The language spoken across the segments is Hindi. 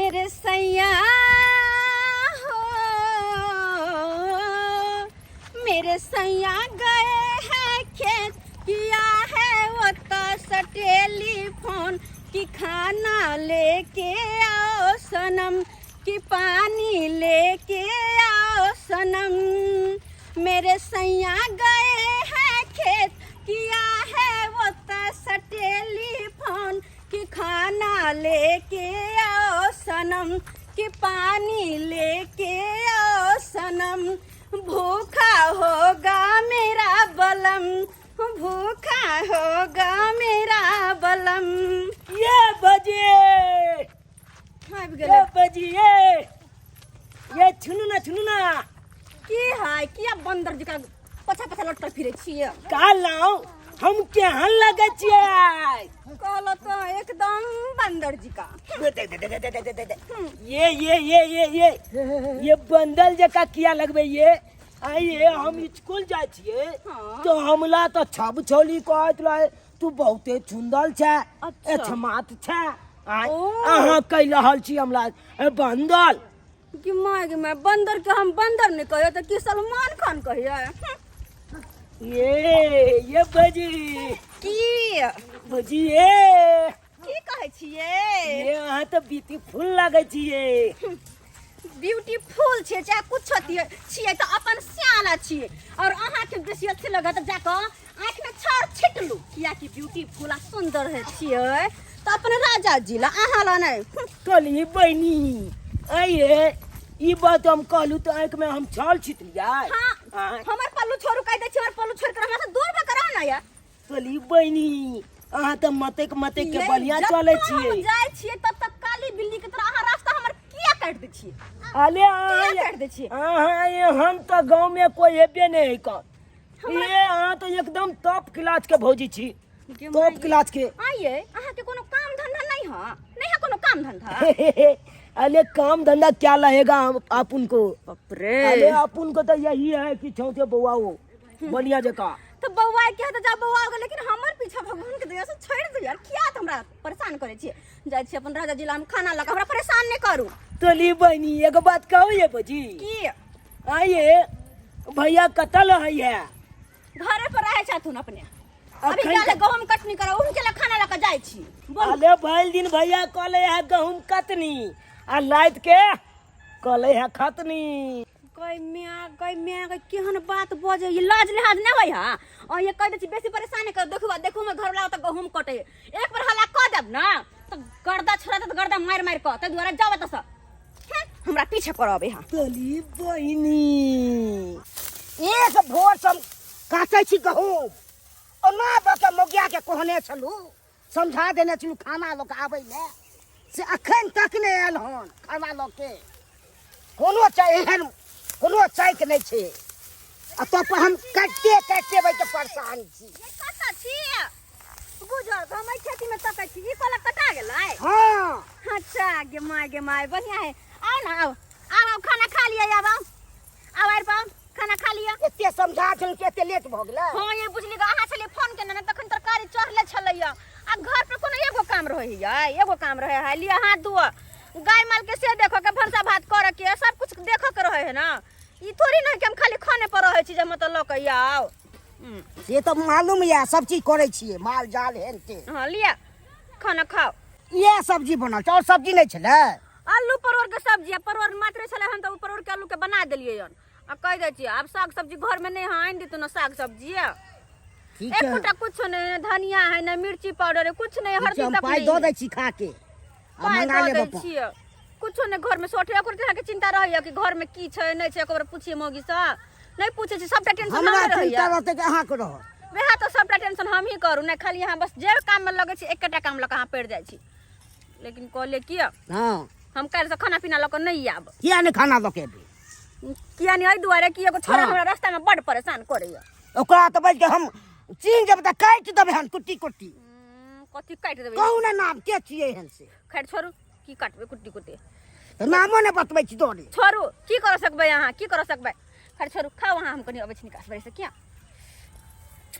मेरे सैया हो, मेरे सैया गए हैं खेत, किया है वो तो टेलीफोन कि खाना लेके आओ सनम, कि पानी लेके आओ सनम। मेरे सैया गए हैं खेत, किया है वो तो टेलीफोन कि खाना लेके आओ सनम, कि पानी लेके आओ सनम। भूखा होगा मेरा बलम, भूखा होगा मेरा बलम। ये बजिए ये बजिए ये छुनु ना की है किया बंदर जी का पछा पछा लटकल फिरे छिए। का लाओ हम केहन लगे छिए? कहलो तो एकदम बंदर जी का। ये बंदल जका किया लगबे ये? आइए हम स्कूल जाय छिए तो हमला तो छब छोली कहत रहे तू बहुते सुंदर छे, एठमात छे। अहाँ कह रहल छी हमला बंदल कि मैं बंदर के हम बंदर नहीं कहिए तो कि सलमान खान कहिए। ये बजी की बजी ये की कहे छिए? ये अहाँ तो ब्यूटीफुल लगे छिए। ब्यूटीफुल छे चाहे कुछ छिए तो अपन सियाना छिए, और अहाँ के बेसी अच्छे लगे तो जाकर आँख में छाड़ छिट लू, किया कि ब्यूटीफुल आ सुंदर है छिए तो अपन राजा जी ला अहाँ ला नहीं। कली बहनी आइए ई बात हम कहलू तो आँख में हम छाल छिट लिया। हाँ हमार पल्लू छोरू कह दे छी, हमार पल्लू छोड़ कर हमरा से दूर में कराओ ना यार। कली बहनी अहाँ तो मते के बढ़िया चले छिए। जाय छिए तब तक काली बिल्ली के तरह अहाँ रास्ता हमर किया काट दे छिए? अले काट दे छिए? ये हम तो गांव में कोई हेबे नहीं का। ये अहाँ तो एकदम टॉप क्लास के भौजी छी, टॉप क्लास के। आइए अहाँ के कोनो काम धंधा नहीं है कोनो काम धंधा? अरे काम धंधा क्या रहेगा आप उनको? अरे आप उनको तो यही है कि छोटे बउआ हो बढ़िया जका। तो बउआ के तो जा बउआ हो, लेकिन हमर पीछे भगवान के दया से छोड़ दे यार। किया त हमरा परेशान करे छी? जाय छी अपन राजा जिला में खाना लगा, हमरा परेशान नहीं करू। तोली बहनी एक बात कहू ये बजी की आइए भैया कतल है? घरे पर रहे छथुन अपने, अभी काले गहूम कटनी करा उनके ला खाना लगा जाय छी। अरे भइल दिन भैया कहले है गहूम कटनी आ लाइत के कहले है खतनी। कोई मिया केहन बात बजे, ये लाज लिहाज नहीं होय हा। और ये कह दे छी बेसी परेशान कर, देखू मैं घर वाला तो गहूम कटे एक बार हल्ला क देब ना तो गर्दा छोड़ा तो गर्दा मार क त दुआरा जाव त स हमरा पीछे करबे हा। तली बहिनी एक भोर सम काटे छी गहूम ओना बके मोगिया के कहने छलू, समझा देने छलू खाना लोक आबै ले से अखन तक नहीं आयल हन खाना लोक के। कोनो चाय एहन कोनो चाय के नहीं छे आ तो पर हम काटते भाई के परेशान छी। ये कता छी बुझल हम खेती में तकै छी, ई कोला कटा गेलै। हां अच्छा गे माय बढ़िया है। आओ ना आओ खाना खा लिया आओ आर पाओ खाना खा लिया। एते समझा छल के एते लेट भ गेलै। हां ये बुझली अहाँ छले फोन केना न तखन तरकारी चढ़ले छलैया आ घर पे कोनो एगो काम रहै है, एगो काम रहे है लिया हाथ धो गाय माल के से देखो के भरसा भात करे के सब कुछ देखो के रहे है ना। ई थोड़ी ना कि हम खाली खाने पर रहे छी जे मतलब लोक आओ। से तो मालूम है सब चीज करे छिए, माल जाल हेनते। हां लिया खाना खाओ। ये सब्जी बनल छ और सब्जी नहीं छले? आलू परोर के सब्जी परोर मात्र छले हम तो परोर के आलू के बना देलिए हन। आ कह दे छी अब साग सब्जी घर में नहीं है, आन दी तो ना साग सब्जी है। ठीक एक है फुटा कुछ नहीं, धनिया है ना मिर्ची पाउडर है कुछ नहीं, हल्दी हम तक पाई नहीं। दो दे छी खा के आ मंगा ले बापा। कुछ नहीं घर में सोटे ओकर के चिंता रहैया कि घर में की छै नहीं छै ओकर पूछिए मौगी से नहीं पूछे छी। सबटा टेंशन हमरा हमरा चिंता रहैया, रहते के अहाँ के रह। वह तो सबटा टेंशन हम ही करू नहीं, खाली यहाँ बस जे काम में लगे छी एकटा काम लग कहाँ पड़ जाय छी। लेकिन कहले किया हां हम काल से खाना पीना लग नहीं आब। किया ने खाना लके भी किया नहीं आई दुआरे कि एगो छोरा हमरा रास्ता में बड़ परेशान करैया। ओकरा तो बज के हम चीन जब तक काट देबे हन कुट्टी कुट्टी। कथी काट देबे? कहू ना नाम के छिए हन से? खैर छोरू की काटबे कुट्टी कुट्टी नामो ने बतबै छी तोरे। छोरू की कर सकबै यहाँ की कर सकबै? खैर छोरू खाओ वहाँ हम कनी अबै छी निकास बड़ी से क्या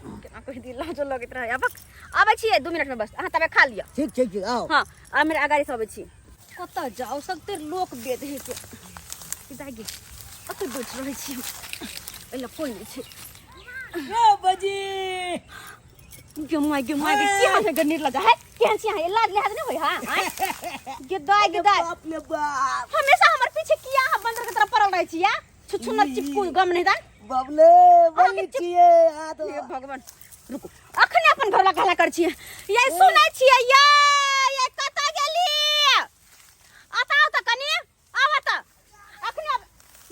केना कहि दी लाजो लगैत रहे। अब आबै छी 2 मिनट में बस अहाँ तबे खा लिया। ठीक आओ। हां आ मेरे अगाड़ी से अबै छी। कत जाओ सकते लोक बेद है के दागी अत बैठ रहे छी एला कोई नहीं छे ए बजी गमाई की हाथ है निर्लज जा है केहन छी है लाज लिहाज नहीं होय हां गिदाई बाप ले बाप हमेशा हमर पीछे किया हम बंदर की तरह पड़ल रहे छी या छुछुना चिपकू गम नहीं दान बाबले बनी छिए आ तो हे भगवान रुको अखने अपन घरला कहला कर छिए ये सुनै छिए ये कता गेली आताओ त कनी आवा त अखने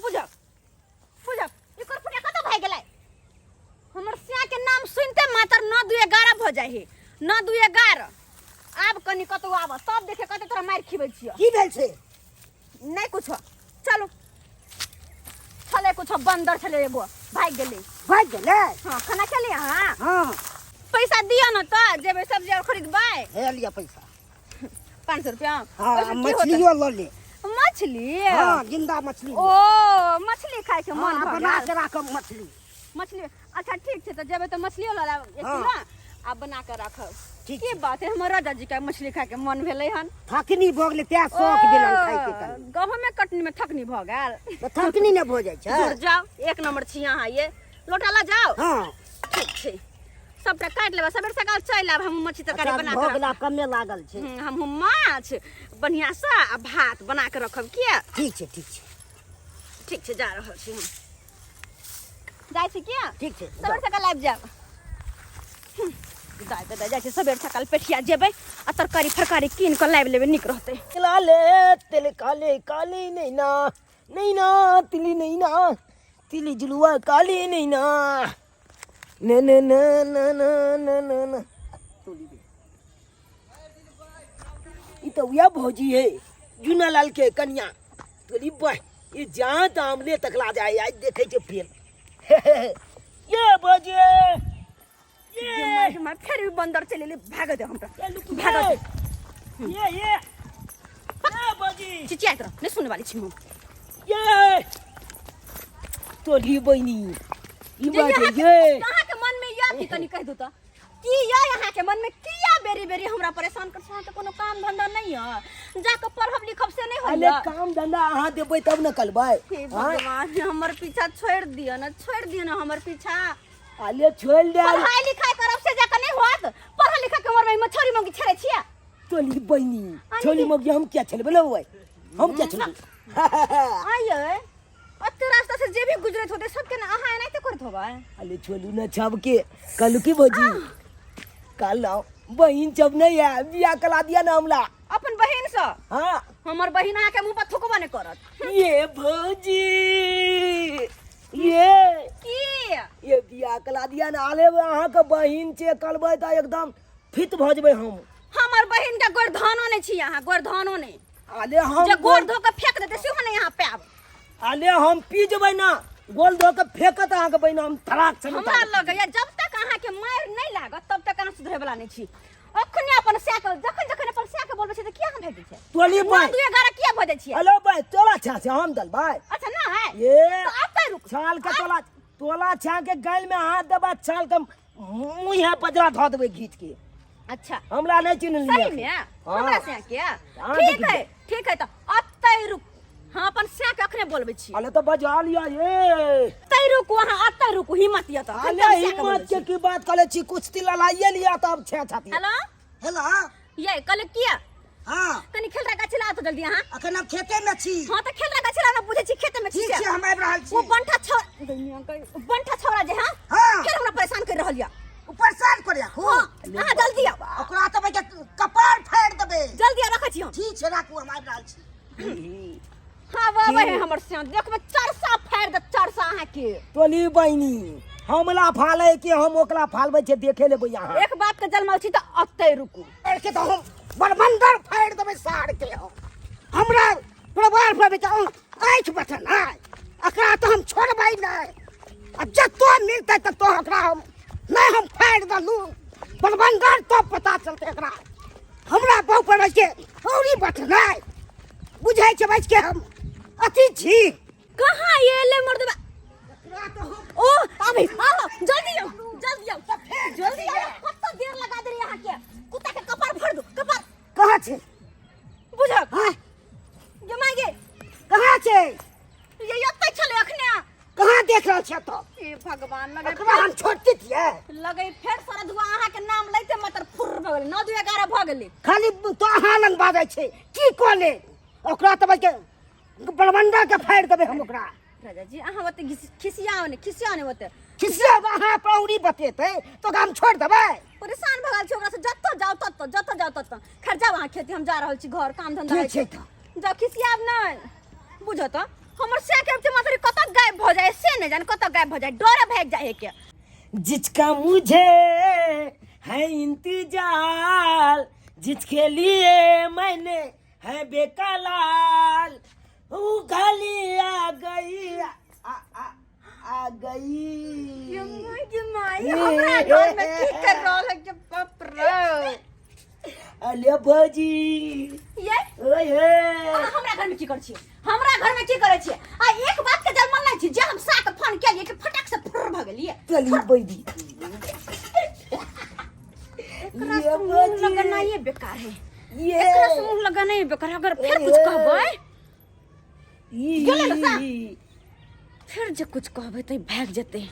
बुझ इकर फुटे कता भाई गेलै हमर सिया के नाम सुनते मात्र 9-2-11 भ जाय है 9-2-11 आब कनी कतो आवा सब देखे कते तोरा मार खिबै छिए की भेल छै नहीं कुछ चलो छले कुछ बंदर छले एगो भाग गेली भाग गेलै हां खाना खेली हां हां पैसा दिया न त जेबे सब्जी और खरीदबै हे लिया पैसा 500 रुपया हां पैसा की मछलियो ल ले होतै? मछली हां जिंदा मछली ओ मछली खाय के मन हां भर बना गेल। के राखब मछली मछली अच्छा ठीक छै त जेबे त मछलियो ल लेब एक हाँ। किलो आ बना के रखब ठीक की बात है हमर राजा जी का मछली खाय के मन भेलै हन थकनी भ गेलै त्या शौक भेलन खाय के कनी गहूं में कटनी में थकनी भ गेल तो थकनी न भ जाय छै दूर जाओ एक नंबर छी यहाँ ये लोटा ला जाओ हां ठीक छै सबटा काट लेबा सबेर सकाल चल आब हम मछली तरकारी बना भ के गेला कमे लागल छै हम माछ बढ़िया सा आ भात बना के रखब किया ठीक छै ठीक छै ठीक छै जा रहल छी हम जाय छी किया ठीक छै सबेर सकाल आबि जाब दाय दाय जाय छी सबेर सकाल पेठिया जेबै आ तरकारी फरकारी कीन के लाबि लेबै नीक रहतै लाले तेल काले काले नहीं ना तिली नहीं ना तिली जुलुआ काले नहीं ना न न न न न न न न तोली दे ई तो या भौजी है जूनालाल के कन्या तोली बा ये जहाँ तामले तकला जाए आज देखे छे फेल ये भौजी ये मैं फिर भी बंदर चले ले भाग दे हम ये लुक भाग दे ये भौजी चिचिया तरह नहीं सुनने वाली छी हम ये तोली बहनी ई बात है ये यहाँ के मन में या की तनी कह दो त की या यहाँ के मन में किया बेरी बेरी हमरा परेशान कर छां त कोनो काम धंधा नहीं है जाके पढ़ब लिखब से नहीं अरे होइया काम धंधा अहाँ देबै तब न करबै हे भगवान हमर पीछा छोड़ दियो ना हमर पीछा अरे छोड़ दे पढ़ाई लिखाई करब से जाके नहीं होत पढ़ा लिखा के उम्र में छोरी मोगी छरे छिया तोली बहनी छोली मोगी हम क्या चलबै लबै हम क्या चलबै आये अते रास्ता से जे भी गुजरत होते सबके ना अहाँ नहीं तो करत होबा अरे छोलू न छब के कल की भौजी कल बहन जब नहीं है बियाह कला दिया ना हमला अपन बहन से हाँ हमर बहिन आके मुंह पर थुकबा नहीं करत ये भौजी ये की ये बियाह कला दिया ना आले अहाँ के बहन से कलबै त एकदम फिट भ जेबै हम हमर बहिन के गोरधानो नहीं छी यहाँ गोरधानो नहीं आले हम जे गोर धो के फेंक देते से हम यहाँ पे आब आले हम पी जेबै ना गोल धो के फेंकत अहाँ के बहन हम तलाक से हमरा लगैया जब तक अहाँ के मार नहीं लागत तब तक अहाँ सुधरे वाला नहीं छी अखने अपन साक जखन अपन साक बोलबे छै त किया हम भेटै छै तोली मैं बहन 2-11 किया भजै छियै हेलो भाई तोला छा से हम दल भाई अच्छा ना है ये तो अब तक रुक छाल के तोला छा के गल में हाथ दबा छाल के मुंह पजरा धो देबै घीच के अच्छा हमरा नहीं चिन्ह लिया सही में हमरा से क्या हाँ, ठीक है तो अब तक रुक हाँ अपन साक अखने बोलबे छी अले तो बजा लिया ये तै रुक वहां अतै रुक हिम्मत या तो अले हिम्मत के की बात करे छी कुछ ती लड़ाइए लिया तब छे छाती हेलो हेलो ये कल किया हां तनी खेल रहा गाछ ला तो जल्दी हां अखन हम खेते में छी हां तो खेल रहा गाछ ला ना बुझे छी खेते में छी ठीक छै हम आबि रहल छी वो बंठा छौरा जे हां हाँ। फिर हमरा परेशान कर रहल या ऊपर साल करे खूब हां जल्दी आ ओकरा तो के कपार फाड़ देबे जल्दी आ रखै छी हम ठीक छै राखू हम आबि रहल छी हां बाबा है हमर से देखबे चरसा फाड़ दे चरसा अहाँ के तोली बहनी हमला फाले के हम ओकला फालबै छै देखे लेबै यहाँ एक बात के जलमाउ छी त अतै रुकू के तो हम बड़बंदर फाड़ देबे साड़ के हमरा परिवार पर बेटा आँख बटन है एकरा तो हम छोड़बै नहीं अब जतो मिलते तब तो एकरा हम नहीं हम फाड़ दलू बड़बंदर तो पता चलते एकरा हमरा बहु पर के औरी बटन है बुझै छै बच के हम अति छी कहां ये ले मर्दबा एकरा तो हम ओ अबे आओ जल्दी आओ जल्दी आओ कत्ता देर लगा दे यहाँ के कुत्ता के कपार फाड़ दो कपार कहाँ छै बुझक हाँ ये यत्ते छले अखने कहाँ देख रहल छ तो ए भगवान लगे अखबा हम छोड़ती थिए लगे फेर सारा धुआ अहाँ के नाम लैते मतर फुर भ गेलै 9 2 11 भ गेलै खाली तो अहाँ लंग बाजै छै की कोले ओकरा तब के बलवंडा के फाड़ देबै हम ओकरा राजा जी अहाँ ओते खिसिया ने ओते खिसिया अहाँ पौड़ी बतेतै तो हम छोड़ देबै परेशान भ गेल छी ओकरा से जत्तो जाओ तत्तो खैर जाओ अहाँ खेती हम जा रहल छी घर काम धंधा छै तो जाओ खिसियाब नहीं बुझो तो हमर से के मात्र कत गायब भ जाए से नहीं जान कत गायब भ जाए डरे भाग जाए के जिसका मुझे है इंतजार जिसके लिए मैंने है बेकलाल वो गली आ गई आ गई हमरा घर में की कर रहल है के बाप रे अले भौजी ये ओए हमरा घर में की कर छी हमरा घर में की करे छी आ एक बात के जलमन नहीं छी जे हम सा के फोन केलिए कि फटाक से फुर भ गेलिए चली बैदी ये मुंह लगाना ये बेकार है ये एकरा से मुंह लगाना ये बेकार अगर फिर कुछ कहबै गेलै ना सा? फिर जे कुछ कहबै त भाग जेतै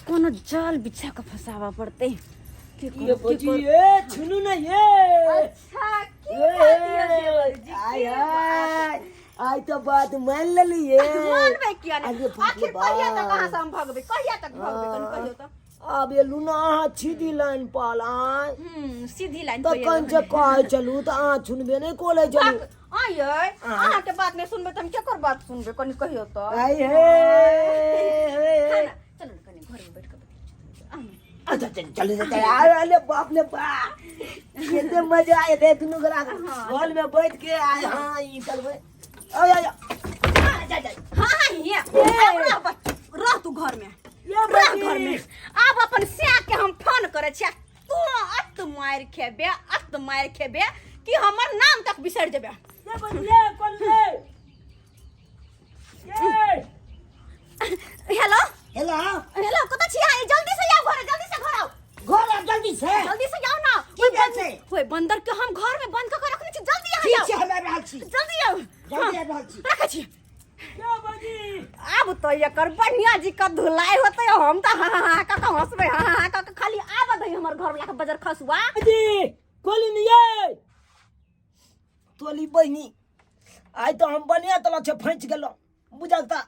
कोनो जाल बिछा के फसावा पड़तै की ये भौजी ये सुनू ना ये अच्छा की बात ये देवर जी आय आय आई तो बात मान लेली ये मानबै किया नहीं आगे बाप रे आखिर कहिया तक बाप। कहां से हम भगबै कहिया तक भगबै कन कहियो त अब ये लूना सीधी लाइन पालाय सीधी लाइन तो कौन से कह चलू तो आ सुनबे नहीं कोले चलू आये अहाँ के बात नहीं सुनबे त हम केकर बात सुनबे कनी कहियो त आई हे चलो ना कनी घर में बैठ के बतिया अच्छा चल चल अरे बाप ने बाप कितने मजा आए थे दोनों घरा हॉल में बैठ के आए हां ई चलबे आ जा हां ये रह तू घर में रह घर में अब अपन स्या के हम फोन करे छी तू अत मार खेबे कि हमर नाम तक बिसर जेबे ये बनिए कौन ले ये हेलो हेलो हेलो कत छी आई जल्दी से आओ जल्दी से घर आओ घर आ जल्दी से आओ ना की बात छै ओए बंदर के हम घर में बंद कर रखने छी जल्दी ठीक आओ छै हम आ रहल छी जल्दी आओ जल्दी आ रहल छी रखे छी क्या बनी अब तो एकर बढ़िया जी का धुलाई होते हम तो हाँ का हंसबे हाँ का खाली आब दई हमर घर वाला के बजर खसुआ जी कोली नहीं ये तोली बहनी आई तो हम बनिया तला से फंस गेलो बुझलता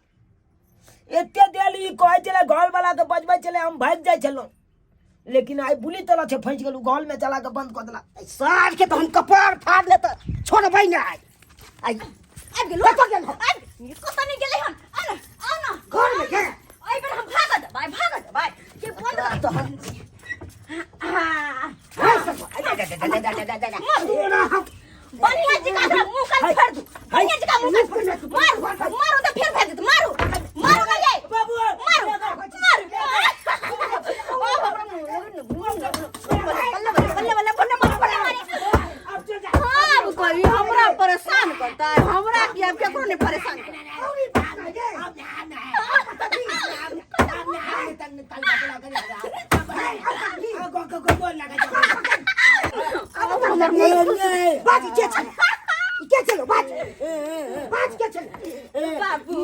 एते देली कहे चले घर वाला के बजबै चले हम भाग जाय छलो लेकिन आई बुली तला से फंस गेलू घर में चला के बंद कर देला सार के तो हम कपार फाड़ लेत छोड़बै ना आई अब गेलो कत गेल ये कत नहीं गेले हन अरे आओ ना घर में के आई पर हम भाग दे भाई ये बंद तो हम बढ़िया जी का मुंह कर फेर दू बढ़िया जी का मुंह कर मारो तो फिर फेर दे मारो ना ये बाबू मारो हाँ कोई हमरा परेशान करता है हमरा की अब केकरो नहीं परेशान बाजी के चल के चलो बाज के चल बाबू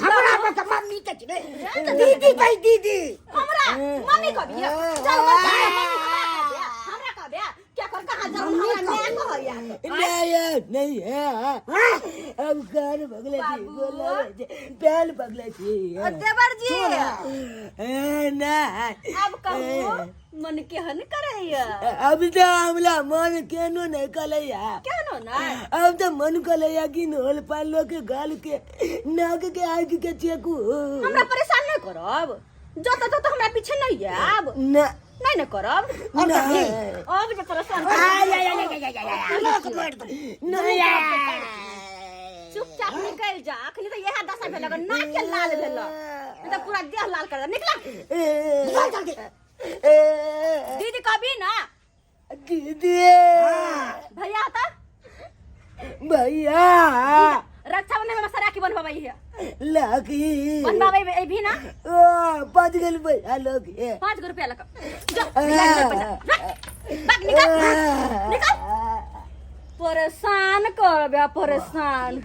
हमरा पर मम्मी के चले दीदी भाई दीदी हमरा मम्मी को भी चल हमरा का बे क्या कर कहां जाऊं हमरा मैं कहया नहीं है अब घर बगले थी बोला पहल बगले थी देवर जी ना अब कहू मन केहन करैया अब तो हमला मन केनो नहीं कलैया केहनो ना अब तो मन कलैया कि नोल पालो के गाल के नाक के आग के चेकू हमरा परेशान नहीं करब जत हमरा पीछे नहीं आब ना नहीं करब अब जे परेशान चुपचाप निकल जा अखनी तो यह दशा भेल अगर नाक के लाल भेल नहीं तो पूरा देह लाल कर दे निकल जल्दी दीदी कभी ना दीदी भैया था भैया रक्षाबंधन में सराकी बनवाई है लाकी बनवाई भी ना ओ 5 गल भैया लोग 5 रुपया लगा जा निकल निकल परेशान कर बे परेशान।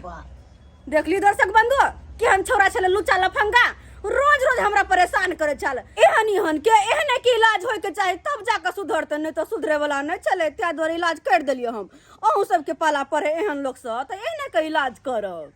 देखली दर्शक बंधु केहन छौरा छले लुच्चा लफंगा, रोज रोज हमरा परेशान करे चल। एहन के एहने के इलाज होय के चाहे तब जाकर सुधरते, नहीं तो सुधरे वाला नहीं चले। त्या द्वारा इलाज कर दिलियो हम। अहू सबके पाला पड़े एहन लोग से तो एहने के इलाज करब।